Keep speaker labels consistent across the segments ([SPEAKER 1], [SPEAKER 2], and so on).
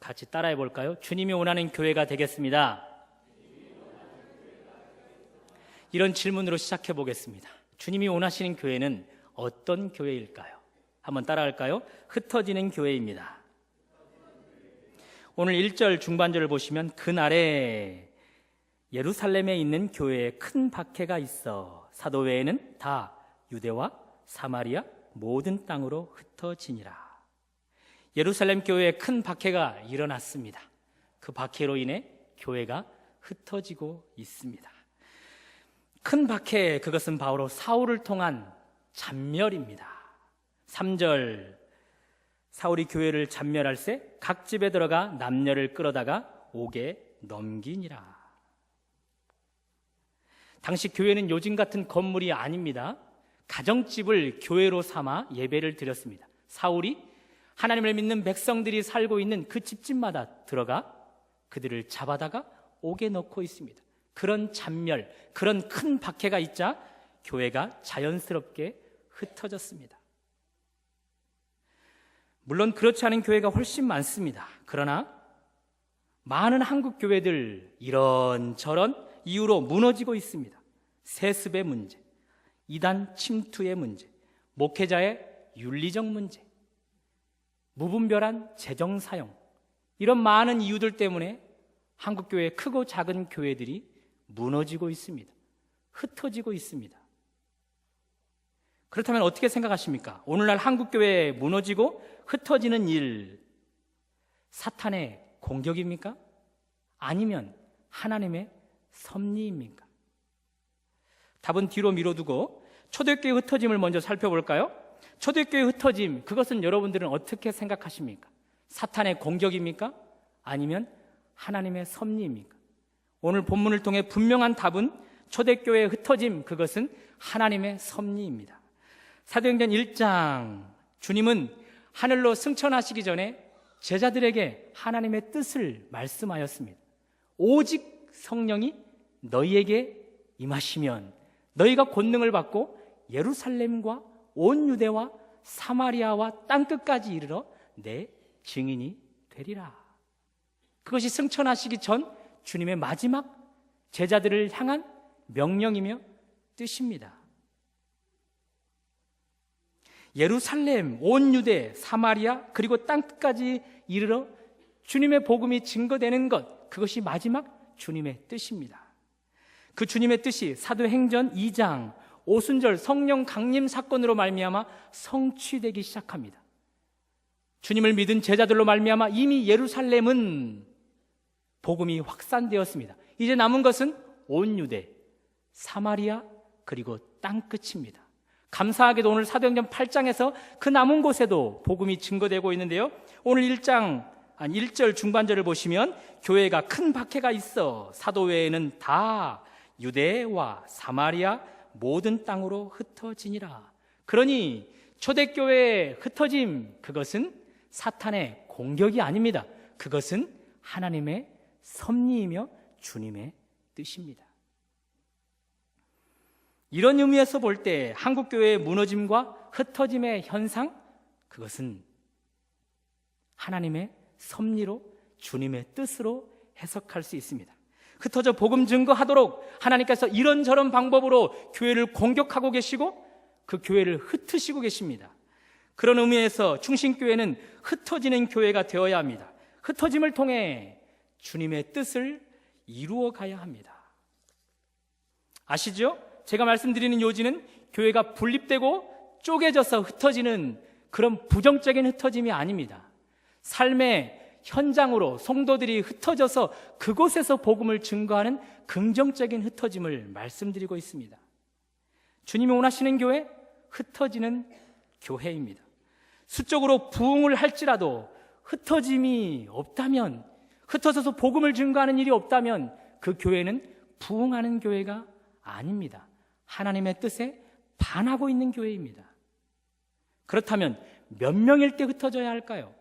[SPEAKER 1] 같이 따라해 볼까요? 주님이 원하는 교회가 되겠습니다. 이런 질문으로 시작해 보겠습니다. 주님이 원하시는 교회는 어떤 교회일까요? 한번 따라할까요? 흩어지는 교회입니다. 오늘 1절 중반절을 보시면 그날에 예루살렘에 있는 교회에 큰 박해가 있어 사도 외에는 다 유대와 사마리아 모든 땅으로 흩어지니라. 예루살렘 교회에 큰 박해가 일어났습니다. 그 박해로 인해 교회가 흩어지고 있습니다. 큰 박해, 그것은 바로 사울을 통한 잔멸입니다. 3절, 사울이 교회를 잔멸할세 각 집에 들어가 남녀를 끌어다가 옥에 넘기니라. 당시 교회는 요즘 같은 건물이 아닙니다. 가정집을 교회로 삼아 예배를 드렸습니다. 사울이 하나님을 믿는 백성들이 살고 있는 그 집집마다 들어가 그들을 잡아다가 옥에 넣고 있습니다. 그런 잔멸, 그런 큰 박해가 있자 교회가 자연스럽게 흩어졌습니다. 물론 그렇지 않은 교회가 훨씬 많습니다. 그러나 많은 한국 교회들 이런저런 이유로 무너지고 있습니다. 세습의 문제, 이단 침투의 문제, 목회자의 윤리적 문제, 무분별한 재정 사용, 이런 많은 이유들 때문에 한국교회 크고 작은 교회들이 무너지고 있습니다. 흩어지고 있습니다. 그렇다면 어떻게 생각하십니까? 오늘날 한국교회에 무너지고 흩어지는 일, 사탄의 공격입니까? 아니면 하나님의 섭리입니까? 답은 뒤로 미뤄두고 초대교회 흩어짐을 먼저 살펴볼까요? 초대교회 흩어짐, 그것은 여러분들은 어떻게 생각하십니까? 사탄의 공격입니까? 아니면 하나님의 섭리입니까? 오늘 본문을 통해 분명한 답은 초대교회의 흩어짐, 그것은 하나님의 섭리입니다. 사도행전 1장, 주님은 하늘로 승천하시기 전에 제자들에게 하나님의 뜻을 말씀하였습니다. 오직 성령이 너희에게 임하시면 너희가 권능을 받고 예루살렘과 온 유대와 사마리아와 땅끝까지 이르러 내 증인이 되리라. 그것이 승천하시기 전 주님의 마지막 제자들을 향한 명령이며 뜻입니다. 예루살렘, 온 유대, 사마리아 그리고 땅끝까지 이르러 주님의 복음이 증거되는 것, 그것이 마지막 주님의 뜻입니다. 그 주님의 뜻이 사도행전 2장 오순절 성령 강림 사건으로 말미암아 성취되기 시작합니다. 주님을 믿은 제자들로 말미암아 이미 예루살렘은 복음이 확산되었습니다. 이제 남은 것은 온 유대, 사마리아 그리고 땅끝입니다. 감사하게도 오늘 사도행전 8장에서 그 남은 곳에도 복음이 증거되고 있는데요, 오늘 1절 중반절을 보시면 교회가 큰 박해가 있어 사도 외에는 다 유대와 사마리아 모든 땅으로 흩어지니라. 그러니 초대교회의 흩어짐, 그것은 사탄의 공격이 아닙니다. 그것은 하나님의 섭리이며 주님의 뜻입니다. 이런 의미에서 볼 때 한국교회의 무너짐과 흩어짐의 현상, 그것은 하나님의 섭리로 주님의 뜻으로 해석할 수 있습니다. 흩어져 복음 증거하도록 하나님께서 이런저런 방법으로 교회를 공격하고 계시고 그 교회를 흩으시고 계십니다. 그런 의미에서 충신교회는 흩어지는 교회가 되어야 합니다. 흩어짐을 통해 주님의 뜻을 이루어 가야 합니다. 아시죠? 제가 말씀드리는 요지는 교회가 분립되고 쪼개져서 흩어지는 그런 부정적인 흩어짐이 아닙니다. 삶의 현장으로 성도들이 흩어져서 그곳에서 복음을 증거하는 긍정적인 흩어짐을 말씀드리고 있습니다. 주님이 원하시는 교회, 흩어지는 교회입니다. 수적으로 부흥을 할지라도 흩어짐이 없다면, 흩어져서 복음을 증거하는 일이 없다면 그 교회는 부흥하는 교회가 아닙니다. 하나님의 뜻에 반하고 있는 교회입니다. 그렇다면 몇 명일 때 흩어져야 할까요?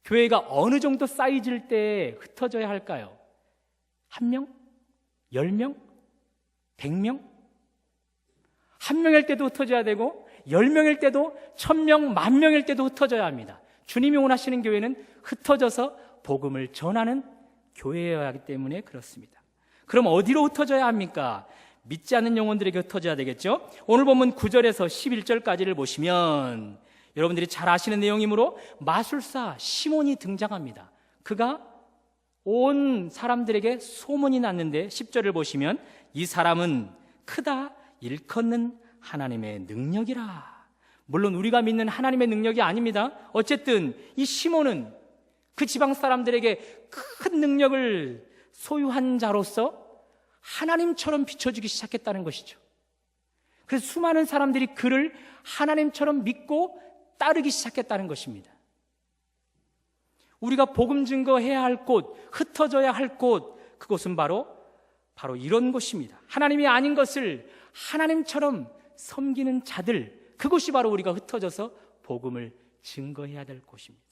[SPEAKER 1] 교회가 어느 정도 사이즈일 때 흩어져야 할까요? 1명? 10명? 100명? 1명일 때도 흩어져야 되고 10명일 때도 1000명, 10,000명일 때도 흩어져야 합니다. 주님이 원하시는 교회는 흩어져서 복음을 전하는 교회여야 하기 때문에 그렇습니다. 그럼 어디로 흩어져야 합니까? 믿지 않는 영혼들에게 흩어져야 되겠죠? 오늘 본문 9절에서 11절까지를 보시면 여러분들이 잘 아시는 내용이므로 마술사 시몬이 등장합니다. 그가 온 사람들에게 소문이 났는데 10절을 보시면 이 사람은 크다 일컫는 하나님의 능력이라. 물론 우리가 믿는 하나님의 능력이 아닙니다. 어쨌든 이 시몬은 그 지방 사람들에게 큰 능력을 소유한 자로서 하나님처럼 비춰주기 시작했다는 것이죠. 그래서 수많은 사람들이 그를 하나님처럼 믿고 따르기 시작했다는 것입니다. 우리가 복음 증거해야 할 곳, 흩어져야 할 곳, 그곳은 바로 이런 곳입니다. 하나님이 아닌 것을 하나님처럼 섬기는 자들, 그곳이 바로 우리가 흩어져서 복음을 증거해야 될 곳입니다.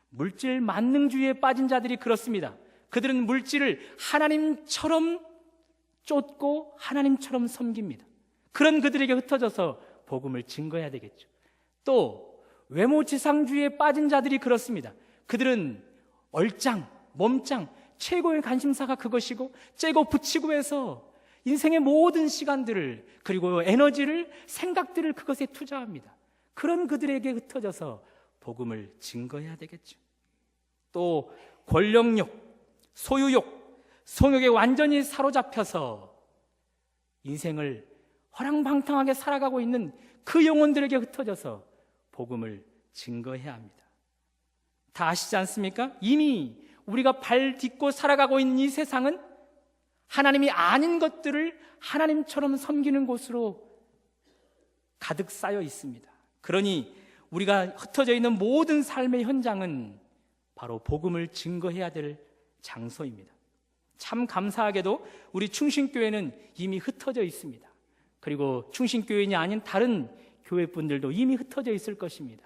[SPEAKER 1] 물질 만능주의에 빠진 자들이 그렇습니다. 그들은 물질을 하나님처럼 쫓고 하나님처럼 섬깁니다. 그런 그들에게 흩어져서 복음을 증거해야 되겠죠. 또 외모지상주의에 빠진 자들이 그렇습니다. 그들은 얼짱, 몸짱, 최고의 관심사가 그것이고 째고 붙이고 해서 인생의 모든 시간들을 그리고 에너지를, 생각들을 그것에 투자합니다. 그런 그들에게 흩어져서 복음을 증거해야 되겠죠. 또 권력욕, 소유욕, 성욕에 완전히 사로잡혀서 인생을 허랑방탕하게 살아가고 있는 그 영혼들에게 흩어져서 복음을 증거해야 합니다. 다 아시지 않습니까? 이미 우리가 발 딛고 살아가고 있는 이 세상은 하나님이 아닌 것들을 하나님처럼 섬기는 곳으로 가득 쌓여 있습니다. 그러니 우리가 흩어져 있는 모든 삶의 현장은 바로 복음을 증거해야 될 장소입니다. 참 감사하게도 우리 충신교회는 이미 흩어져 있습니다. 그리고 충신교인이 아닌 다른 교회분들도 이미 흩어져 있을 것입니다.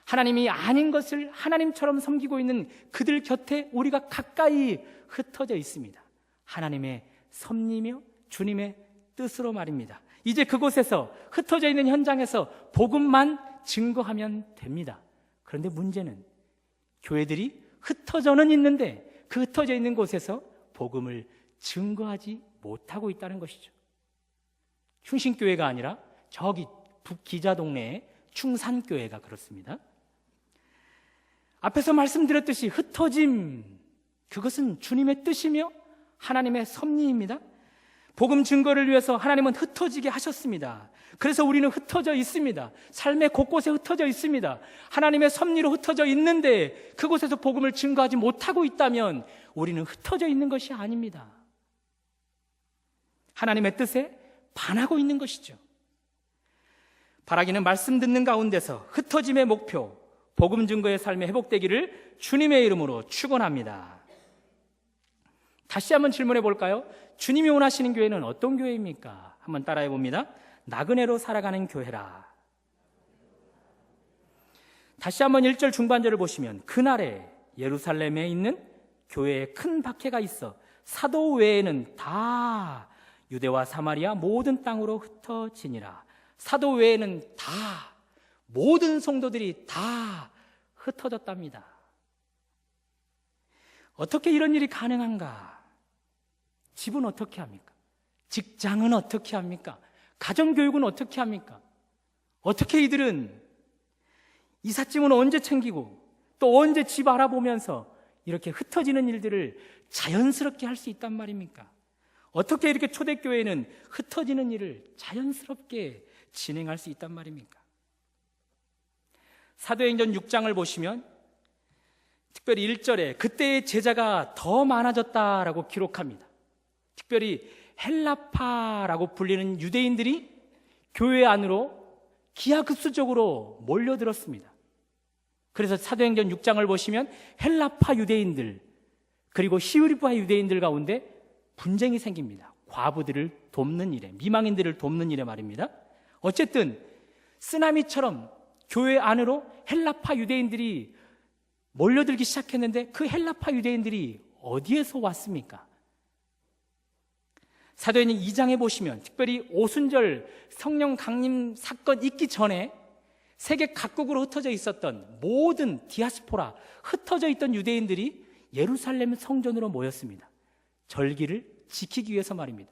[SPEAKER 1] 하나님이 아닌 것을 하나님처럼 섬기고 있는 그들 곁에 우리가 가까이 흩어져 있습니다. 하나님의 섭리며 주님의 뜻으로 말입니다. 이제 그곳에서 흩어져 있는 현장에서 복음만 증거하면 됩니다. 그런데 문제는 교회들이 흩어져는 있는데 그 흩어져 있는 곳에서 복음을 증거하지 못하고 있다는 것이죠. 충신교회가 아니라 저기 북기자 동네의 충산교회가 그렇습니다. 앞에서 말씀드렸듯이 흩어짐, 그것은 주님의 뜻이며 하나님의 섭리입니다. 복음 증거를 위해서 하나님은 흩어지게 하셨습니다. 그래서 우리는 흩어져 있습니다. 삶의 곳곳에 흩어져 있습니다. 하나님의 섭리로 흩어져 있는데 그곳에서 복음을 증거하지 못하고 있다면 우리는 흩어져 있는 것이 아닙니다. 하나님의 뜻에 반하고 있는 것이죠. 바라기는 말씀 듣는 가운데서 흩어짐의 목표, 복음 증거의 삶이 회복되기를 주님의 이름으로 축원합니다. 다시 한번 질문해 볼까요? 주님이 원하시는 교회는 어떤 교회입니까? 한번 따라해 봅니다. 나그네로 살아가는 교회라. 다시 한번 1절 중반절을 보시면 그날에 예루살렘에 있는 교회에 큰 박해가 있어 사도 외에는 다 유대와 사마리아 모든 땅으로 흩어지니라. 사도 외에는 다 모든 성도들이 다 흩어졌답니다. 어떻게 이런 일이 가능한가? 집은 어떻게 합니까? 직장은 어떻게 합니까? 가정교육은 어떻게 합니까? 어떻게 이들은 이삿짐은 언제 챙기고 또 언제 집 알아보면서 이렇게 흩어지는 일들을 자연스럽게 할 수 있단 말입니까? 어떻게 이렇게 초대교회는 흩어지는 일을 자연스럽게 진행할 수 있단 말입니까? 사도행전 6장을 보시면 특별히 1절에 그때의 제자가 더 많아졌다라고 기록합니다. 특별히 헬라파라고 불리는 유대인들이 교회 안으로 기하급수적으로 몰려들었습니다. 그래서 사도행전 6장을 보시면 헬라파 유대인들 그리고 히브리파 유대인들 가운데 분쟁이 생깁니다. 과부들을 돕는 일에, 미망인들을 돕는 일에 말입니다. 어쨌든 쓰나미처럼 교회 안으로 헬라파 유대인들이 몰려들기 시작했는데 그 헬라파 유대인들이 어디에서 왔습니까? 사도행전 2장에 보시면 특별히 오순절 성령 강림 사건 있기 전에 세계 각국으로 흩어져 있었던 모든 디아스포라, 흩어져 있던 유대인들이 예루살렘 성전으로 모였습니다. 절기를 지키기 위해서 말입니다.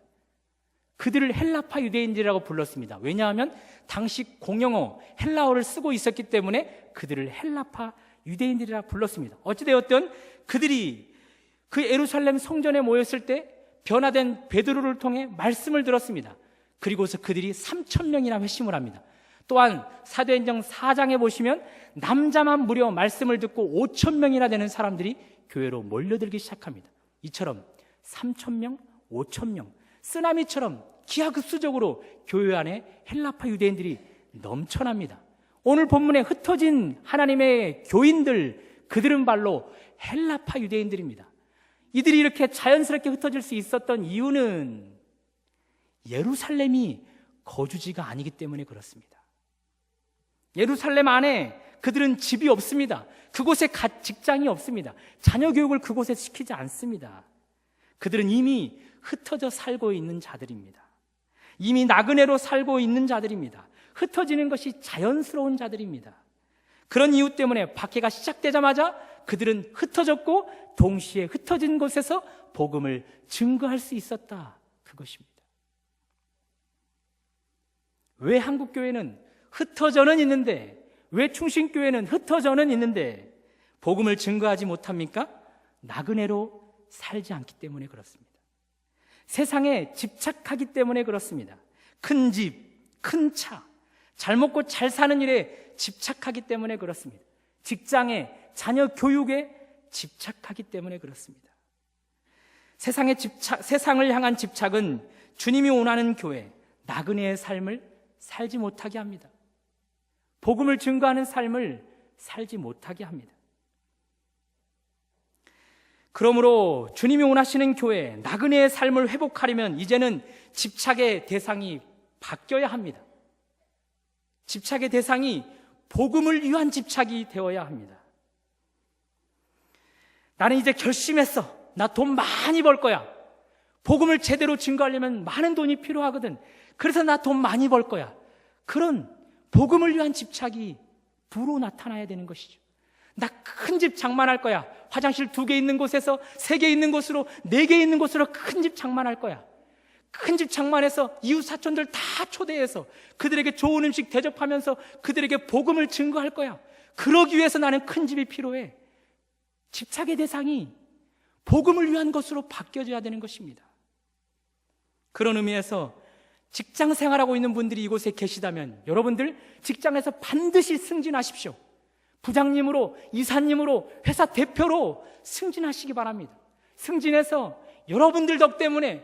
[SPEAKER 1] 그들을 헬라파 유대인들이라고 불렀습니다. 왜냐하면 당시 공용어 헬라어를 쓰고 있었기 때문에 그들을 헬라파 유대인들이라 불렀습니다. 어찌되었든 그들이 그 예루살렘 성전에 모였을 때 변화된 베드로를 통해 말씀을 들었습니다. 그리고서 그들이 3,000명이나 회심을 합니다. 또한 사도행전 4장에 보시면 남자만 무려 말씀을 듣고 5,000명이나 되는 사람들이 교회로 몰려들기 시작합니다. 이처럼 3,000명, 5,000명, 쓰나미처럼 기하급수적으로 교회 안에 헬라파 유대인들이 넘쳐납니다. 오늘 본문에 흩어진 하나님의 교인들, 그들은 발로 헬라파 유대인들입니다. 이들이 이렇게 자연스럽게 흩어질 수 있었던 이유는 예루살렘이 거주지가 아니기 때문에 그렇습니다. 예루살렘 안에 그들은 집이 없습니다. 그곳에 직장이 없습니다. 자녀 교육을 그곳에 시키지 않습니다. 그들은 이미 흩어져 살고 있는 자들입니다. 이미 나그네로 살고 있는 자들입니다. 흩어지는 것이 자연스러운 자들입니다. 그런 이유 때문에 박해가 시작되자마자 그들은 흩어졌고 동시에 흩어진 곳에서 복음을 증거할 수 있었다. 그것입니다. 왜 한국교회는 흩어져는 있는데, 왜 충신교회는 흩어져는 있는데 복음을 증거하지 못합니까? 나그네로 살지 않기 때문에 그렇습니다. 세상에 집착하기 때문에 그렇습니다. 큰 집, 큰 차, 잘 먹고 잘 사는 일에 집착하기 때문에 그렇습니다. 직장에, 자녀 교육에 집착하기 때문에 그렇습니다. 세상을 향한 집착은 주님이 원하는 교회, 나그네의 삶을 살지 못하게 합니다. 복음을 증거하는 삶을 살지 못하게 합니다. 그러므로 주님이 원하시는 교회, 나그네의 삶을 회복하려면 이제는 집착의 대상이 바뀌어야 합니다. 집착의 대상이 복음을 위한 집착이 되어야 합니다. 나는 이제 결심했어. 나 돈 많이 벌 거야. 복음을 제대로 증거하려면 많은 돈이 필요하거든. 그래서 나 돈 많이 벌 거야. 그런 복음을 위한 집착이 부로 나타나야 되는 것이죠. 나 큰 집 장만할 거야. 화장실 2개 있는 곳에서 3개 있는 곳으로, 4개 있는 곳으로 큰 집 장만할 거야. 큰 집 장만해서 이웃 사촌들 다 초대해서 그들에게 좋은 음식 대접하면서 그들에게 복음을 증거할 거야. 그러기 위해서 나는 큰 집이 필요해. 집착의 대상이 복음을 위한 것으로 바뀌어져야 되는 것입니다. 그런 의미에서 직장 생활하고 있는 분들이 이곳에 계시다면 여러분들 직장에서 반드시 승진하십시오. 부장님으로, 이사님으로, 회사 대표로 승진하시기 바랍니다. 승진해서 여러분들 덕 때문에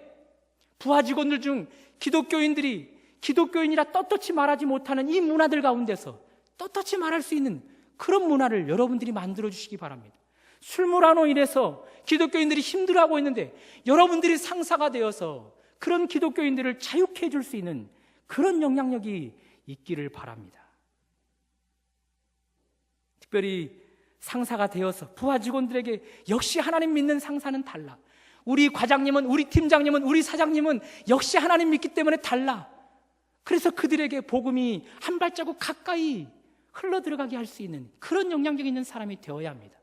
[SPEAKER 1] 부하 직원들 중 기독교인들이 기독교인이라 떳떳이 말하지 못하는 이 문화들 가운데서 떳떳이 말할 수 있는 그런 문화를 여러분들이 만들어 주시기 바랍니다. 술물화로 인해서 기독교인들이 힘들어하고 있는데 여러분들이 상사가 되어서 그런 기독교인들을 자유케 해줄 수 있는 그런 영향력이 있기를 바랍니다. 특별히 상사가 되어서 부하 직원들에게 역시 하나님 믿는 상사는 달라. 우리 과장님은, 우리 팀장님은, 우리 사장님은 역시 하나님 믿기 때문에 달라. 그래서 그들에게 복음이 한 발자국 가까이 흘러 들어가게 할 수 있는 그런 영향력 있는 사람이 되어야 합니다.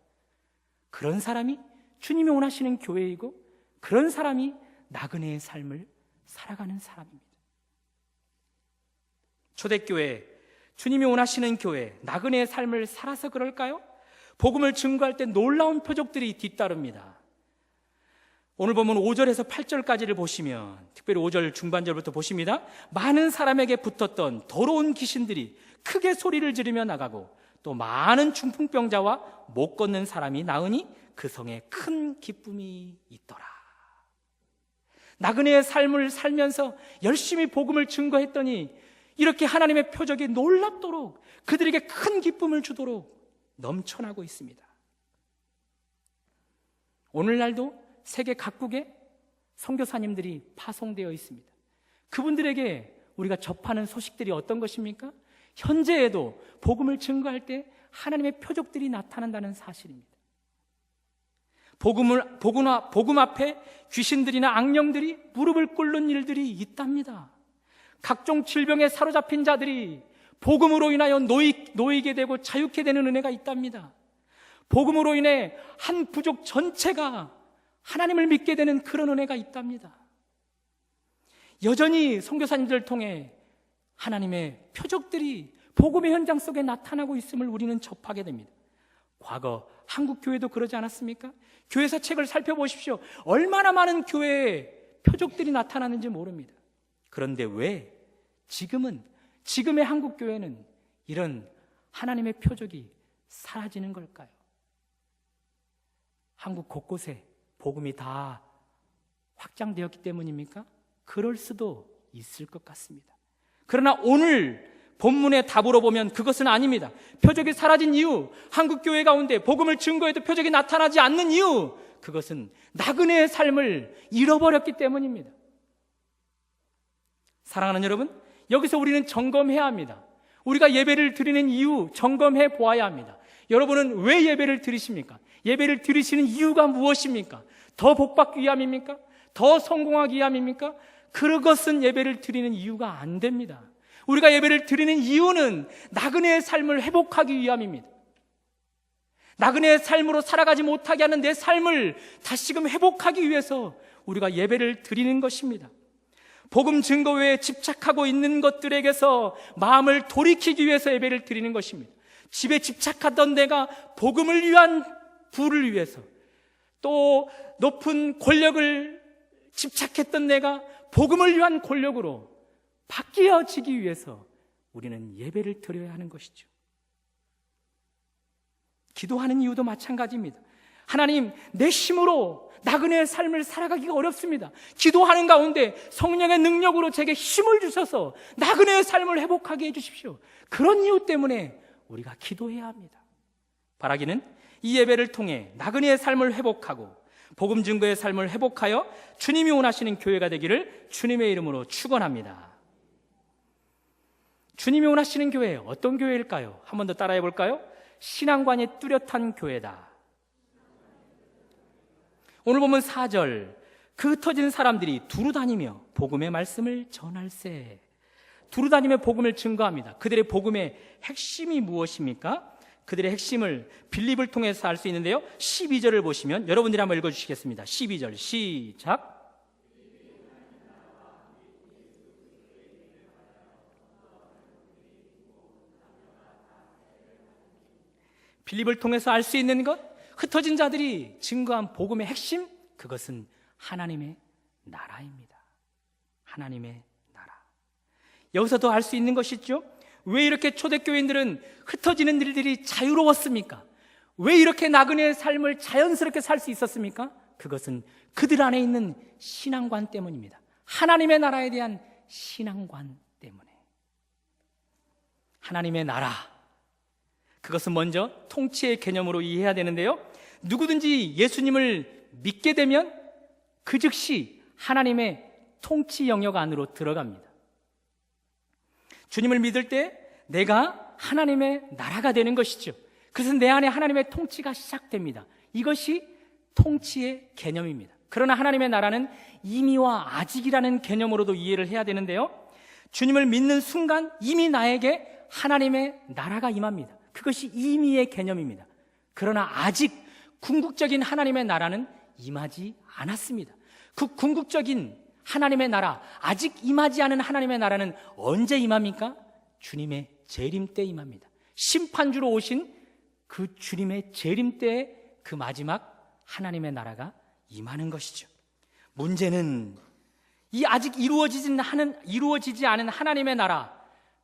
[SPEAKER 1] 그런 사람이 주님이 원하시는 교회이고 그런 사람이 나그네의 삶을 살아가는 사람입니다. 초대교회, 주님이 원하시는 교회, 나그네의 삶을 살아서 그럴까요? 복음을 증거할 때 놀라운 표적들이 뒤따릅니다. 오늘 보면 5절에서 8절까지를 보시면, 특별히 5절 중반절부터 보십니다. 많은 사람에게 붙었던 더러운 귀신들이 크게 소리를 지르며 나가고 또 많은 중풍병자와 못 걷는 사람이 나으니 그 성에 큰 기쁨이 있더라. 나그네의 삶을 살면서 열심히 복음을 증거했더니 이렇게 하나님의 표적이 놀랍도록 그들에게 큰 기쁨을 주도록 넘쳐나고 있습니다. 오늘날도 세계 각국에 선교사님들이 파송되어 있습니다. 그분들에게 우리가 접하는 소식들이 어떤 것입니까? 현재에도 복음을 증거할 때 하나님의 표적들이 나타난다는 사실입니다. 복음 앞에 귀신들이나 악령들이 무릎을 꿇는 일들이 있답니다. 각종 질병에 사로잡힌 자들이 복음으로 인하여 놓이게 되고 자유케 되는 은혜가 있답니다. 복음으로 인해 한 부족 전체가 하나님을 믿게 되는 그런 은혜가 있답니다. 여전히 선교사님들을 통해 하나님의 표적들이 복음의 현장 속에 나타나고 있음을 우리는 접하게 됩니다. 과거 한국 교회도 그러지 않았습니까? 교회사 책을 살펴보십시오. 얼마나 많은 교회에 표적들이 나타나는지 모릅니다. 그런데 왜 지금의 한국 교회는 이런 하나님의 표적이 사라지는 걸까요? 한국 곳곳에 복음이 다 확장되었기 때문입니까? 그럴 수도 있을 것 같습니다. 그러나 오늘 본문의 답으로 보면 그것은 아닙니다. 표적이 사라진 이유, 한국 교회 가운데 복음을 증거해도 표적이 나타나지 않는 이유, 그것은 나그네의 삶을 잃어버렸기 때문입니다. 사랑하는 여러분, 여기서 우리는 점검해야 합니다. 우리가 예배를 드리는 이유 점검해 보아야 합니다. 여러분은 왜 예배를 드리십니까? 예배를 드리시는 이유가 무엇입니까? 더 복받기 위함입니까? 더 성공하기 위함입니까? 그것은 예배를 드리는 이유가 안 됩니다. 우리가 예배를 드리는 이유는 나그네의 삶을 회복하기 위함입니다. 나그네의 삶으로 살아가지 못하게 하는 내 삶을 다시금 회복하기 위해서 우리가 예배를 드리는 것입니다. 복음 증거 외에 집착하고 있는 것들에게서 마음을 돌이키기 위해서 예배를 드리는 것입니다. 집에 집착하던 내가 복음을 위한 부를 위해서, 또 높은 권력을 집착했던 내가 복음을 위한 권력으로 바뀌어지기 위해서 우리는 예배를 드려야 하는 것이죠. 기도하는 이유도 마찬가지입니다. 하나님, 내 힘으로 나그네의 삶을 살아가기가 어렵습니다. 기도하는 가운데 성령의 능력으로 제게 힘을 주셔서 나그네의 삶을 회복하게 해주십시오. 그런 이유 때문에 우리가 기도해야 합니다. 바라기는 이 예배를 통해 나그네의 삶을 회복하고 복음 증거의 삶을 회복하여 주님이 원하시는 교회가 되기를 주님의 이름으로 축원합니다. 주님이 원하시는 교회, 어떤 교회일까요? 한 번 더 따라해 볼까요? 신앙관이 뚜렷한 교회다. 오늘 보면 4절, 그 흩어진 사람들이 두루 다니며 복음의 말씀을 전할세. 두루 다니며 복음을 증거합니다. 그들의 복음의 핵심이 무엇입니까? 그들의 핵심을 빌립을 통해서 알 수 있는데요, 12절을 보시면 여러분들이 한번 읽어주시겠습니다. 12절 시작. 빌립을 통해서 알 수 있는 것, 흩어진 자들이 증거한 복음의 핵심, 그것은 하나님의 나라입니다. 하나님의 나라. 여기서 더 알 수 있는 것이 있죠. 왜 이렇게 초대교인들은 흩어지는 일들이 자유로웠습니까? 왜 이렇게 나그네의 삶을 자연스럽게 살 수 있었습니까? 그것은 그들 안에 있는 신앙관 때문입니다. 하나님의 나라에 대한 신앙관 때문에. 하나님의 나라, 그것은 먼저 통치의 개념으로 이해해야 되는데요, 누구든지 예수님을 믿게 되면 그 즉시 하나님의 통치 영역 안으로 들어갑니다. 주님을 믿을 때 내가 하나님의 나라가 되는 것이죠. 그래서 내 안에 하나님의 통치가 시작됩니다. 이것이 통치의 개념입니다. 그러나 하나님의 나라는 이미와 아직이라는 개념으로도 이해를 해야 되는데요, 주님을 믿는 순간 이미 나에게 하나님의 나라가 임합니다. 그것이 이미의 개념입니다. 그러나 아직 궁극적인 하나님의 나라는 임하지 않았습니다. 그 궁극적인 하나님의 나라, 아직 임하지 않은 하나님의 나라는 언제 임합니까? 주님의 재림 때 임합니다. 심판주로 오신 그 주님의 재림 때에 그 마지막 하나님의 나라가 임하는 것이죠. 문제는 이 아직 이루어지지 않은 하나님의 나라,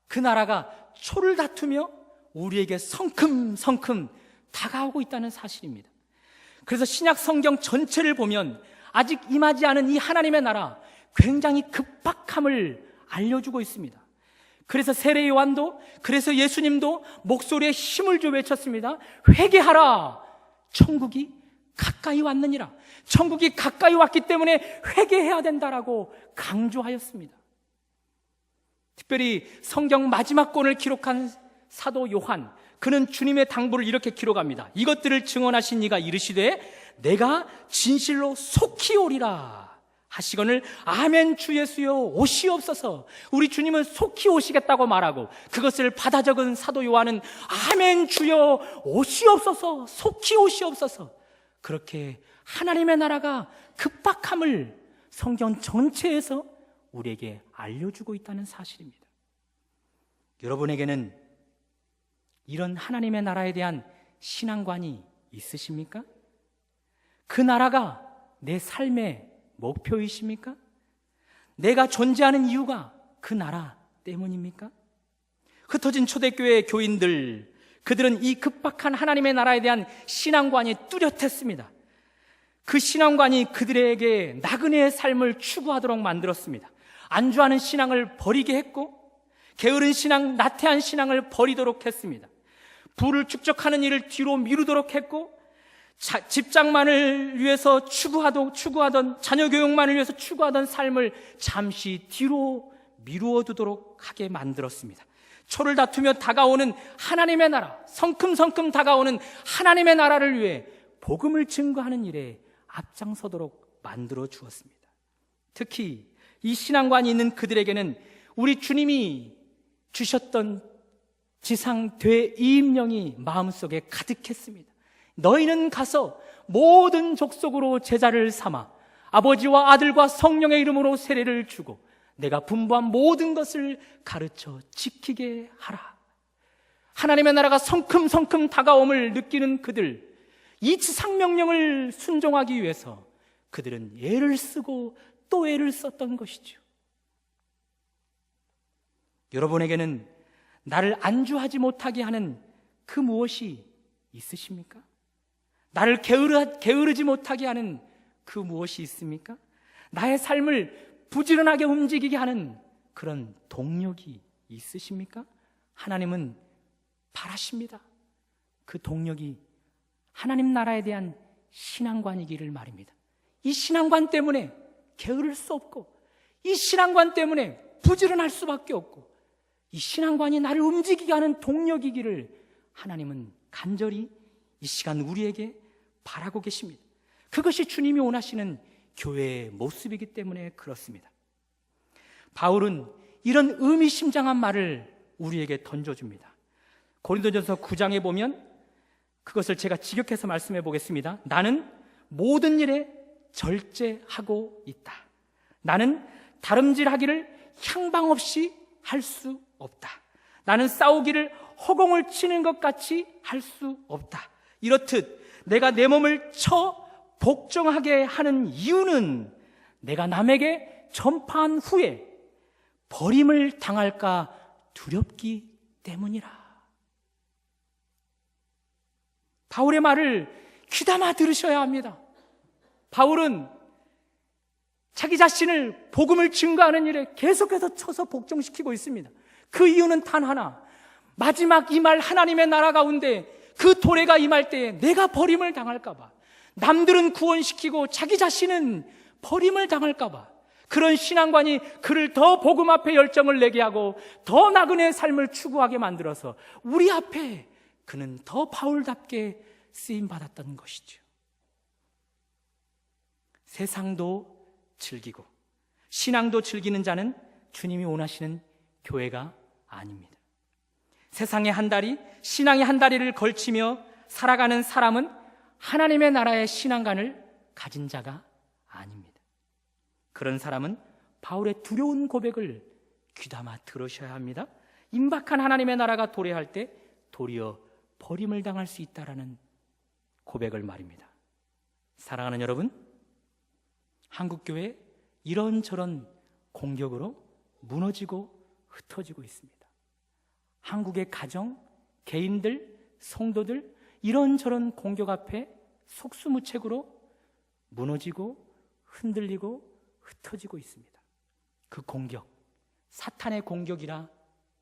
[SPEAKER 1] 그 나라가 초를 다투며 우리에게 성큼성큼 다가오고 있다는 사실입니다. 그래서 신약 성경 전체를 보면 아직 임하지 않은 이 하나님의 나라, 굉장히 급박함을 알려주고 있습니다. 그래서 세례 요한도, 그래서 예수님도 목소리에 힘을 줘 외쳤습니다. 회개하라, 천국이 가까이 왔느니라. 천국이 가까이 왔기 때문에 회개해야 된다라고 강조하였습니다. 특별히 성경 마지막 권을 기록한 사도 요한, 그는 주님의 당부를 이렇게 기록합니다. 이것들을 증언하신 이가 이르시되 내가 진실로 속히 오리라 하시거늘 아멘 주 예수여 오시옵소서. 우리 주님은 속히 오시겠다고 말하고 그것을 받아 적은 사도 요한은 아멘 주여 오시옵소서, 속히 오시옵소서. 그렇게 하나님의 나라가 급박함을 성경 전체에서 우리에게 알려주고 있다는 사실입니다. 여러분에게는 이런 하나님의 나라에 대한 신앙관이 있으십니까? 그 나라가 내 삶의 목표이십니까? 내가 존재하는 이유가 그 나라 때문입니까? 흩어진 초대교회 교인들, 그들은 이 급박한 하나님의 나라에 대한 신앙관이 뚜렷했습니다. 그 신앙관이 그들에게 나그네의 삶을 추구하도록 만들었습니다. 안주하는 신앙을 버리게 했고 게으른 신앙, 나태한 신앙을 버리도록 했습니다. 부를 축적하는 일을 뒤로 미루도록 했고 집장만을 위해서 추구하던 자녀 교육만을 위해서 추구하던 삶을 잠시 뒤로 미루어 두도록 하게 만들었습니다. 초를 다투며 다가오는 하나님의 나라, 성큼성큼 다가오는 하나님의 나라를 위해 복음을 증거하는 일에 앞장서도록 만들어 주었습니다. 특히 이 신앙관이 있는 그들에게는 우리 주님이 주셨던 지상 되이임령이 마음속에 가득했습니다. 너희는 가서 모든 족속으로 제자를 삼아 아버지와 아들과 성령의 이름으로 세례를 주고 내가 분부한 모든 것을 가르쳐 지키게 하라. 하나님의 나라가 성큼성큼 다가옴을 느끼는 그들, 이 지상명령을 순종하기 위해서 그들은 애를 쓰고 또 애를 썼던 것이죠. 여러분에게는 나를 안주하지 못하게 하는 그 무엇이 있으십니까? 나를 게으르지 못하게 하는 그 무엇이 있습니까? 나의 삶을 부지런하게 움직이게 하는 그런 동력이 있으십니까? 하나님은 바라십니다. 그 동력이 하나님 나라에 대한 신앙관이기를 말입니다. 이 신앙관 때문에 게으를 수 없고, 이 신앙관 때문에 부지런할 수밖에 없고, 이 신앙관이 나를 움직이게 하는 동력이기를 하나님은 간절히 이 시간 우리에게 바라고 계십니다. 그것이 주님이 원하시는 교회의 모습이기 때문에 그렇습니다. 바울은 이런 의미심장한 말을 우리에게 던져줍니다. 고린도전서 9장에 보면 그것을 제가 직역해서 말씀해 보겠습니다. 나는 모든 일에 절제하고 있다. 나는 다름질하기를 향방 없이 할 수 없다. 나는 싸우기를 허공을 치는 것 같이 할 수 없다. 이렇듯 내가 내 몸을 쳐 복종하게 하는 이유는 내가 남에게 전파한 후에 버림을 당할까 두렵기 때문이라. 바울의 말을 귀담아 들으셔야 합니다. 바울은 자기 자신을 복음을 증거하는 일에 계속해서 쳐서 복종시키고 있습니다. 그 이유는 단 하나, 마지막 임할 하나님의 나라 가운데 그 도래가 임할 때에 내가 버림을 당할까 봐, 남들은 구원시키고 자기 자신은 버림을 당할까 봐, 그런 신앙관이 그를 더 복음 앞에 열정을 내게 하고 더 나그네의 삶을 추구하게 만들어서 우리 앞에 그는 더 바울답게 쓰임받았던 것이죠. 세상도 즐기고 신앙도 즐기는 자는 주님이 원하시는 교회가 아닙니다. 세상의 한 다리, 신앙의 한 다리를 걸치며 살아가는 사람은 하나님의 나라의 신앙관을 가진 자가 아닙니다. 그런 사람은 바울의 두려운 고백을 귀담아 들으셔야 합니다. 임박한 하나님의 나라가 도래할 때 도리어 버림을 당할 수 있다라는 고백을 말입니다. 사랑하는 여러분, 한국교회 이런저런 공격으로 무너지고 흩어지고 있습니다. 한국의 가정, 개인들, 성도들 이런저런 공격 앞에 속수무책으로 무너지고 흔들리고 흩어지고 있습니다. 그 공격, 사탄의 공격이라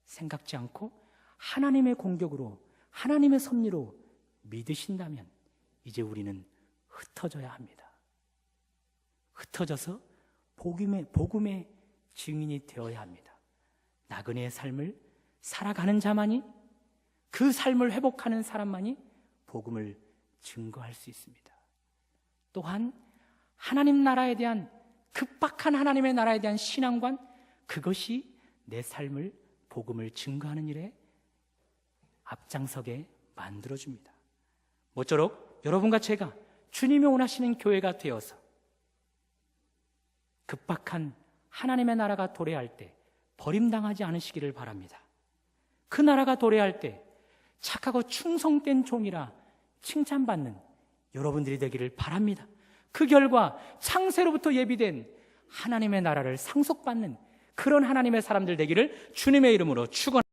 [SPEAKER 1] 생각지 않고 하나님의 공격으로, 하나님의 섭리로 믿으신다면 이제 우리는 흩어져야 합니다. 흩어져서 복음의 증인이 되어야 합니다. 나그네의 삶을 살아가는 자만이, 그 삶을 회복하는 사람만이 복음을 증거할 수 있습니다. 또한 하나님 나라에 대한 급박한 하나님의 나라에 대한 신앙관, 그것이 내 삶을, 복음을 증거하는 일에 앞장서게 만들어줍니다. 모쪼록 여러분과 제가 주님이 원하시는 교회가 되어서 급박한 하나님의 나라가 도래할 때 버림당하지 않으시기를 바랍니다. 그 나라가 도래할 때 착하고 충성된 종이라 칭찬받는 여러분들이 되기를 바랍니다. 그 결과 창세로부터 예비된 하나님의 나라를 상속받는 그런 하나님의 사람들 되기를 주님의 이름으로 축원합니다.